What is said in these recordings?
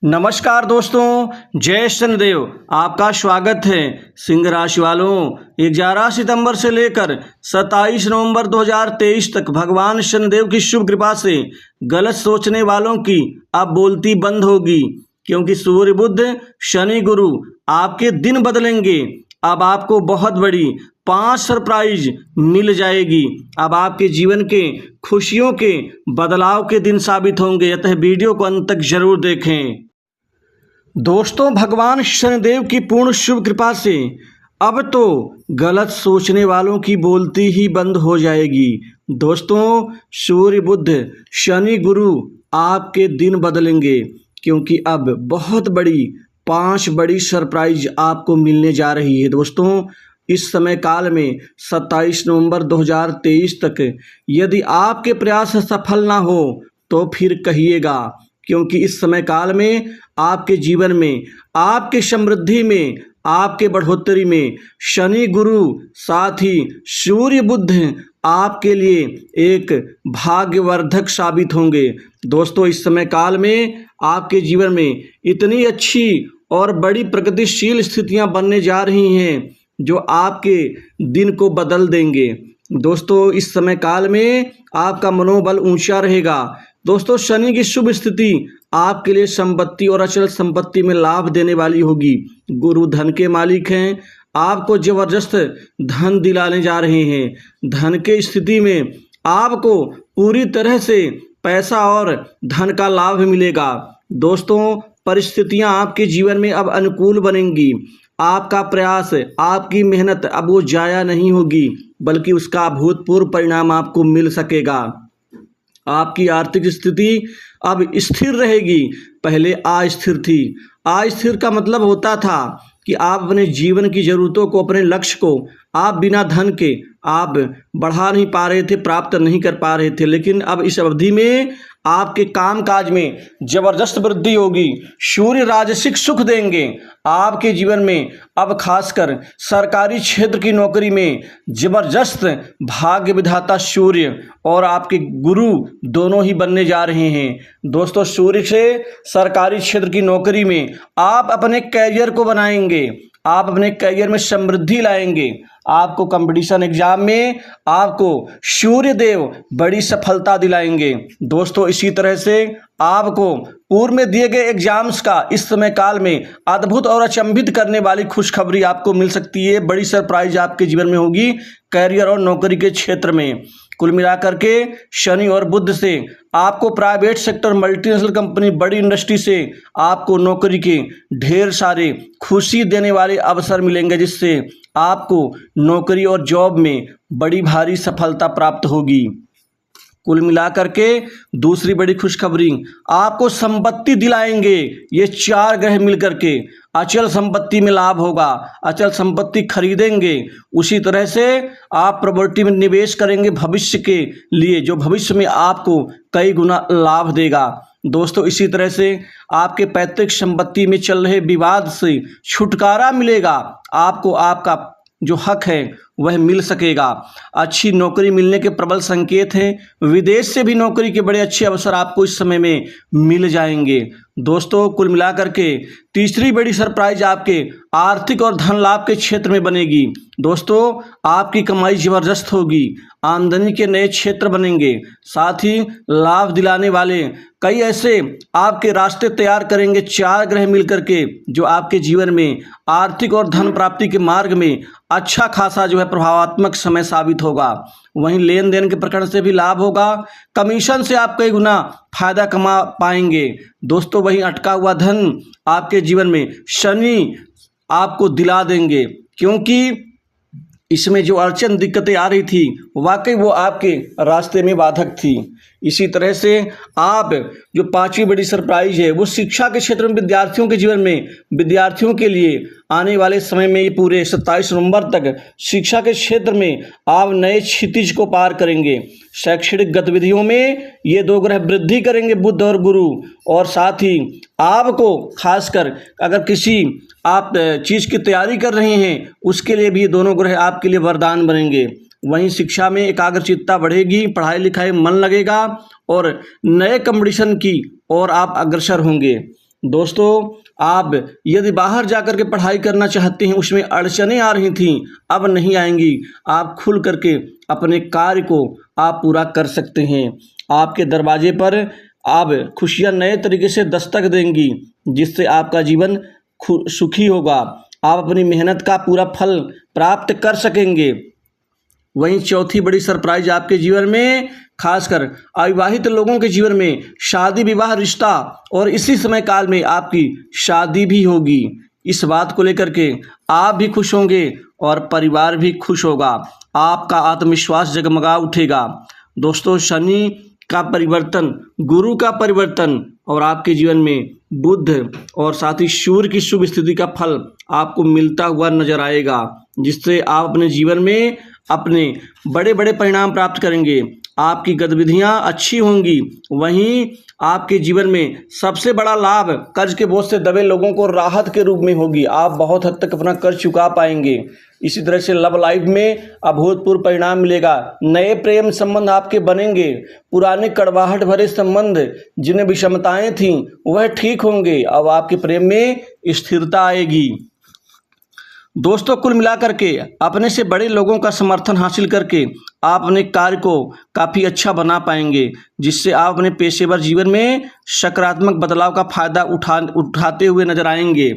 नमस्कार दोस्तों, जय शनिदेव। आपका स्वागत है। सिंह राशि वालों, 11 सितंबर से लेकर 27 नवंबर 2023 तक भगवान शनिदेव की शुभ कृपा से गलत सोचने वालों की अब बोलती बंद होगी, क्योंकि सूर्य बुध शनि गुरु आपके दिन बदलेंगे। अब आपको बहुत बड़ी 5 सरप्राइज मिल जाएगी। अब आपके जीवन के खुशियों के बदलाव के दिन साबित होंगे, अतः वीडियो को अंत तक जरूर देखें। दोस्तों, भगवान शनिदेव की पूर्ण शुभ कृपा से अब तो गलत सोचने वालों की बोलती ही बंद हो जाएगी। दोस्तों, सूर्य बुध शनि गुरु आपके दिन बदलेंगे, क्योंकि अब बहुत बड़ी 5 बड़ी सरप्राइज आपको मिलने जा रही है। दोस्तों, इस समय काल में 27 नवंबर 2023 तक यदि आपके प्रयास सफल ना हो तो फिर कहिएगा, क्योंकि इस समय काल में आपके जीवन में, आपके समृद्धि में, आपके बढ़ोतरी में शनि गुरु साथ ही सूर्य बुध आपके लिए एक भाग्यवर्धक साबित होंगे। दोस्तों, इस समय काल में आपके जीवन में इतनी अच्छी और बड़ी प्रगतिशील स्थितियां बनने जा रही हैं जो आपके दिन को बदल देंगे। दोस्तों, इस समय काल में आपका मनोबल ऊंचा रहेगा। दोस्तों, शनि की शुभ स्थिति आपके लिए संपत्ति और अचल संपत्ति में लाभ देने वाली होगी। गुरु धन के मालिक हैं, आपको जबरदस्त धन दिलाने जा रहे हैं। धन के स्थिति में आपको पूरी तरह से पैसा और धन का लाभ मिलेगा। दोस्तों, परिस्थितियां आपके जीवन में अब अनुकूल बनेंगी। आपका प्रयास, आपकी मेहनत अब वो जाया नहीं होगी, बल्कि उसका अभूतपूर्व परिणाम आपको मिल सकेगा। आपकी आर्थिक स्थिति अब स्थिर रहेगी, पहले अस्थिर थी। अस्थिर का मतलब होता था कि आप अपने जीवन की ज़रूरतों को, अपने लक्ष्य को आप बिना धन के आप बढ़ा नहीं पा रहे थे, प्राप्त नहीं कर पा रहे थे। लेकिन अब इस अवधि में आपके कामकाज में जबरदस्त वृद्धि होगी। सूर्य राजसिक सुख देंगे आपके जीवन में। अब खासकर सरकारी क्षेत्र की नौकरी में जबरदस्त भाग्य विधाता सूर्य और आपके गुरु दोनों ही बनने जा रहे हैं। दोस्तों, सूर्य से सरकारी क्षेत्र की नौकरी में आप अपने कैरियर को बनाएंगे, आप अपने कैरियर में समृद्धि लाएंगे। आपको कंपटीशन एग्जाम में आपको सूर्य देव बड़ी सफलता दिलाएंगे। दोस्तों, इसी तरह से आपको पूर्व में दिए गए एग्जाम्स का इस समय काल में अद्भुत और अचंभित करने वाली खुशखबरी आपको मिल सकती है। बड़ी सरप्राइज आपके जीवन में होगी कैरियर और नौकरी के क्षेत्र में। कुल मिलाकर के शनि और बुध से आपको प्राइवेट सेक्टर, मल्टीनेशनल कंपनी, बड़ी इंडस्ट्री से आपको नौकरी के ढेर सारे खुशी देने वाले अवसर मिलेंगे, जिससे आपको नौकरी और जॉब में बड़ी भारी सफलता प्राप्त होगी। कुल मिलाकर के दूसरी बड़ी खुशखबरी, आपको संपत्ति दिलाएंगे ये 4 ग्रह मिलकर के। अचल संपत्ति में लाभ होगा, अचल संपत्ति खरीदेंगे। उसी तरह से आप प्रॉपर्टी में निवेश करेंगे भविष्य के लिए, जो भविष्य में आपको कई गुना लाभ देगा। दोस्तों, इसी तरह से आपके पैतृक संपत्ति में चल रहे विवाद से छुटकारा मिलेगा। आपको आपका जो हक है वह मिल सकेगा। अच्छी नौकरी मिलने के प्रबल संकेत हैं। विदेश से भी नौकरी के बड़े अच्छे अवसर आपको इस समय में मिल जाएंगे। दोस्तों, कुल मिलाकर के तीसरी बड़ी सरप्राइज आपके आर्थिक और धन लाभ के क्षेत्र में बनेगी। दोस्तों, आपकी कमाई जबरदस्त होगी, आमदनी के नए क्षेत्र बनेंगे, साथ ही लाभ दिलाने वाले कई ऐसे आपके रास्ते तैयार करेंगे 4 ग्रह मिलकर के, जो आपके जीवन में आर्थिक और धन प्राप्ति के मार्ग में अच्छा खासा जो है प्रभावात्मक समय साबित होगा। वहीं लेन देन के प्रकरण से भी लाभ होगा। कमीशन से आप कई गुना फायदा कमा पाएंगे। दोस्तों, वहीं अटका हुआ धन आपके जीवन में शनि आपको दिला देंगे, क्योंकि इसमें जो अड़चन दिक्कतें आ रही थी वाकई वो आपके रास्ते में बाधक थी। इसी तरह से आप जो 5वीं बड़ी सरप्राइज है वो शिक्षा के क्षेत्र में विद्यार्थियों के जीवन में, विद्यार्थियों के लिए आने वाले समय में ये पूरे 27 नवंबर तक शिक्षा के क्षेत्र में आप नए क्षितिज को पार करेंगे। शैक्षणिक गतिविधियों में ये 2 ग्रह वृद्धि करेंगे, बुध और गुरु। और साथ ही आपको खासकर अगर किसी आप चीज़ की तैयारी कर रहे हैं उसके लिए भी ये दोनों ग्रह आपके लिए वरदान बनेंगे। वहीं शिक्षा में एकाग्रचित्ता बढ़ेगी, पढ़ाई लिखाई में मन लगेगा और नए कंपटीशन की ओर आप अग्रसर होंगे। दोस्तों, आप यदि बाहर जाकर के पढ़ाई करना चाहते हैं, उसमें अड़चनें आ रही थीं, अब नहीं आएंगी। आप खुल करके अपने कार्य को आप पूरा कर सकते हैं। आपके दरवाजे पर अब खुशियां नए तरीके से दस्तक देंगी, जिससे आपका जीवन सुखी होगा। आप अपनी मेहनत का पूरा फल प्राप्त कर सकेंगे। वहीं चौथी बड़ी सरप्राइज आपके जीवन में, खासकर अविवाहित लोगों के जीवन में शादी विवाह रिश्ता और इसी समय काल में आपकी शादी भी होगी। इस बात को लेकर के आप भी खुश होंगे और परिवार भी खुश होगा। आपका आत्मविश्वास जगमगा उठेगा। दोस्तों, शनि का परिवर्तन, गुरु का परिवर्तन और आपके जीवन में बुध और साथ ही सूर्य की शुभ स्थिति का फल आपको मिलता हुआ नजर आएगा, जिससे आप अपने जीवन में अपने बड़े बड़े परिणाम प्राप्त करेंगे। आपकी गतिविधियां अच्छी होंगी। वहीं आपके जीवन में सबसे बड़ा लाभ कर्ज के बोझ से दबे लोगों को राहत के रूप में होगी। आप बहुत हद तक अपना कर्ज चुका पाएंगे। इसी तरह से लव लाइफ में अभूतपूर्व परिणाम मिलेगा। नए प्रेम संबंध आपके बनेंगे। पुराने कड़वाहट भरे संबंध जिन्हें विषमताएं थीं वह ठीक होंगे। अब आपके प्रेम में स्थिरता आएगी। दोस्तों, कुल मिलाकर के अपने से बड़े लोगों का समर्थन हासिल करके आप अपने कार्य को काफ़ी अच्छा बना पाएंगे, जिससे आप अपने पेशेवर जीवन में सकारात्मक बदलाव का फायदा उठाते हुए नजर आएंगे।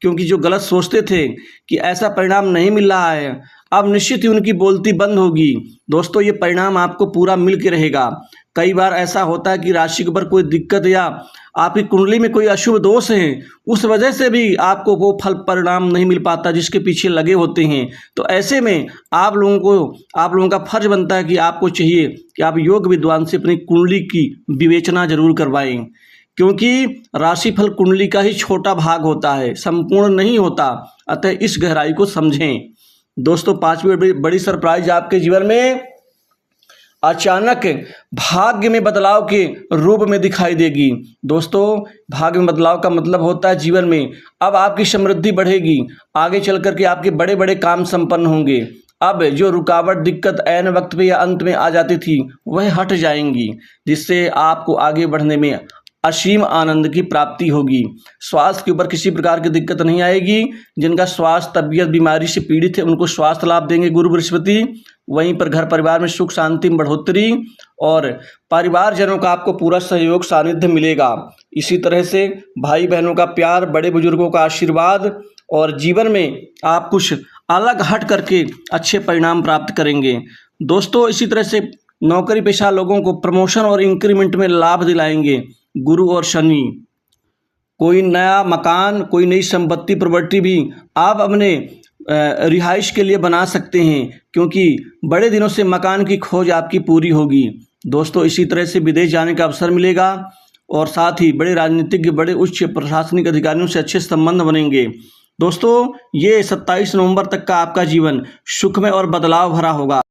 क्योंकि जो गलत सोचते थे कि ऐसा परिणाम नहीं मिल रहा है, अब निश्चित ही उनकी बोलती बंद होगी। दोस्तों, ये परिणाम आपको पूरा मिल के रहेगा। कई बार ऐसा होता है कि राशि के ऊपर कोई दिक्कत या आपकी कुंडली में कोई अशुभ दोष है, उस वजह से भी आपको वो फल परिणाम नहीं मिल पाता जिसके पीछे लगे होते हैं। तो ऐसे में आप लोगों का फर्ज बनता है कि आपको चाहिए कि आप योग विद्वान से अपनी कुंडली की विवेचना जरूर करवाएं, क्योंकि राशिफल कुंडली का ही छोटा भाग होता है, संपूर्ण नहीं होता। अतः इस गहराई को समझें। दोस्तों, पांचवी बड़ी सरप्राइज आपके जीवन में अचानक भाग्य में बदलाव के रूप में दिखाई देगी। दोस्तों, भाग्य में बदलाव का मतलब होता है जीवन में अब आपकी समृद्धि बढ़ेगी। आगे चल करके आपके बड़े बड़े काम संपन्न होंगे। अब जो रुकावट, दिक्कत ऐन वक्त पे या अंत में आ जाती थी वह हट जाएंगी, जिससे आपको आगे बढ़ने में असीम आनंद की प्राप्ति होगी। स्वास्थ्य के ऊपर किसी प्रकार की दिक्कत नहीं आएगी। जिनका स्वास्थ्य तबीयत बीमारी से पीड़ित है उनको स्वास्थ्य लाभ देंगे गुरु बृहस्पति। वहीं पर घर परिवार में सुख शांति में बढ़ोतरी और परिवारजनों का आपको पूरा सहयोग सानिध्य मिलेगा। इसी तरह से भाई बहनों का प्यार, बड़े बुजुर्गों का आशीर्वाद और जीवन में आप कुछ अलग हट करके अच्छे परिणाम प्राप्त करेंगे। दोस्तों, इसी तरह से नौकरी पेशा लोगों को प्रमोशन और इंक्रीमेंट में लाभ दिलाएंगे गुरु और शनि। कोई नया मकान, कोई नई संपत्ति, प्रॉपर्टी भी आप अपने रिहाइश के लिए बना सकते हैं, क्योंकि बड़े दिनों से मकान की खोज आपकी पूरी होगी। दोस्तों, इसी तरह से विदेश जाने का अवसर मिलेगा और साथ ही बड़े राजनीतिज्ञ, बड़े उच्च प्रशासनिक अधिकारियों से अच्छे संबंध बनेंगे। दोस्तों, ये 27 नवंबर तक का आपका जीवन सुखमय और बदलाव भरा होगा।